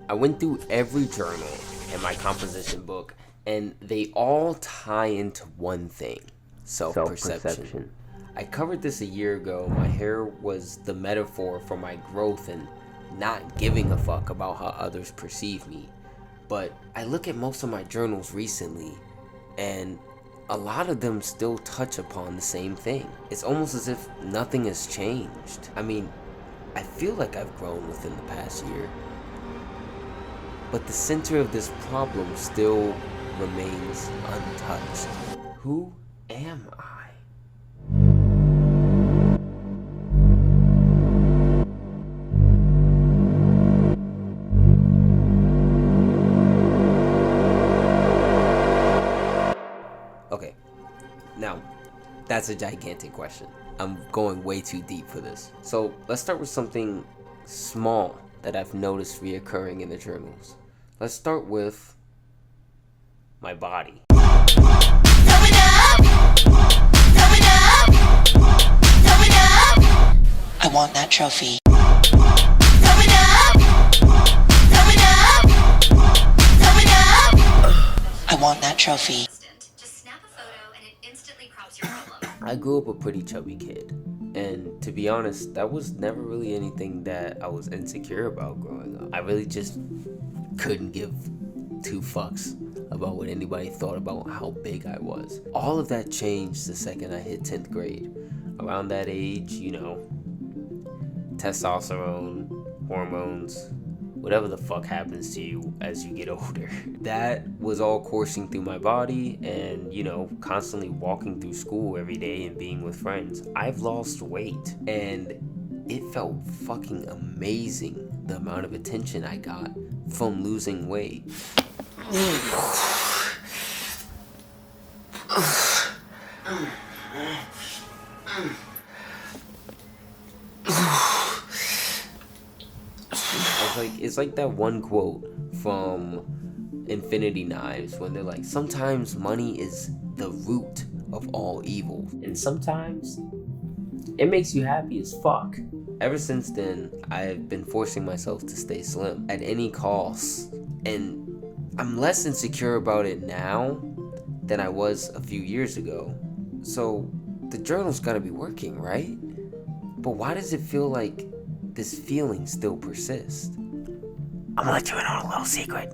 I went through every journal in my composition book, and they all tie into one thing: self-perception. I covered this a year ago. My hair was the metaphor for my growth and not giving a fuck about how others perceive me. But I look at most of my journals recently, and a lot of them still touch upon the same thing. It's almost as if nothing has changed. I mean, I feel like I've grown within the past year, but the center of this problem still remains untouched. Who am I? Okay, now, that's a gigantic question. I'm going way too deep for this. So let's start with something small that I've noticed reoccurring in the journals. Let's start with my body. I want that trophy. I want that trophy. Just snap a photo and it instantly crops your problem. I grew up a pretty chubby kid, and to be honest, that was never really anything that I was insecure about growing up. I really just couldn't give two fucks about what anybody thought about how big I was. All of that changed the second I hit 10th grade. Around that age, you know, testosterone, hormones, whatever the fuck happens to you as you get older. That was all coursing through my body, and, you know, constantly walking through school every day and being with friends. I've lost weight, and it felt fucking amazing the amount of attention I got from losing weight. It's like that one quote from Infinity Knives when they're like, sometimes money is the root of all evil, and sometimes it makes you happy as fuck. Ever since then, I've been forcing myself to stay slim at any cost, and I'm less insecure about it now than I was a few years ago. So the journal's gotta be working, right? But why does it feel like this feeling still persists? I'm gonna let you in on a little secret.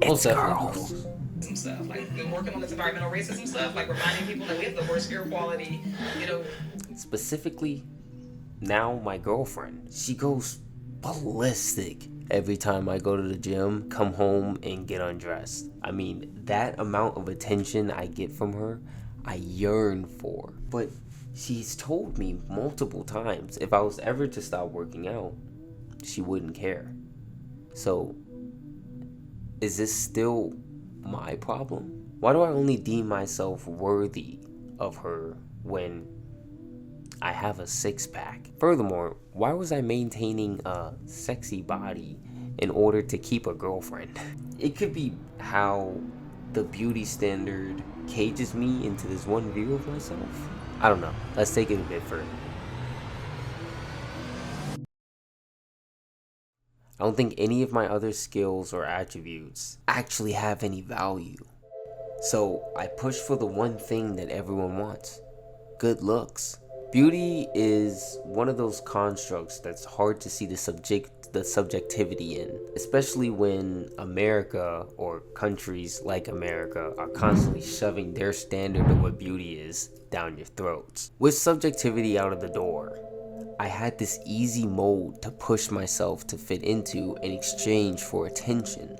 It's girls. Some stuff like we're working on this environmental racism stuff, like reminding people that we have the worst air quality, you know. Specifically, now my girlfriend, she goes ballistic every time I go to the gym, come home, and get undressed. I mean, that amount of attention I get from her, I yearn for. But she's told me multiple times if I was ever to stop working out, she wouldn't care. So, is this still my problem? Why do I only deem myself worthy of her when I have a six-pack? Furthermore, why was I maintaining a sexy body in order to keep a girlfriend? It could be how the beauty standard cages me into this one view of myself. I don't know. Let's take it a bit further. I don't think any of my other skills or attributes actually have any value. So I push for the one thing that everyone wants: good looks. Beauty is one of those constructs that's hard to see the subjectivity in, especially when America or countries like America are constantly shoving their standard of what beauty is down your throats. With subjectivity out of the door, I had this easy mold to push myself to fit into in exchange for attention.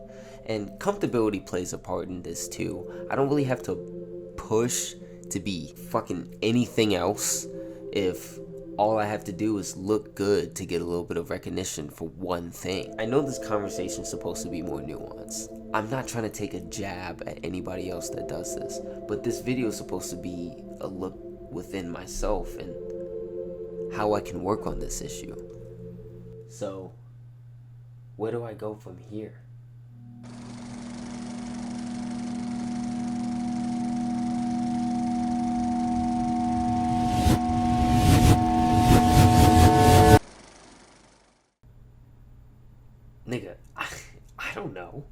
And comfortability plays a part in this too. I don't really have to push to be fucking anything else if all I have to do is look good to get a little bit of recognition for one thing. I know this conversation is supposed to be more nuanced. I'm not trying to take a jab at anybody else that does this, but this video is supposed to be a look within myself and how I can work on this issue. So, where do I go from here? Nigga, I don't know.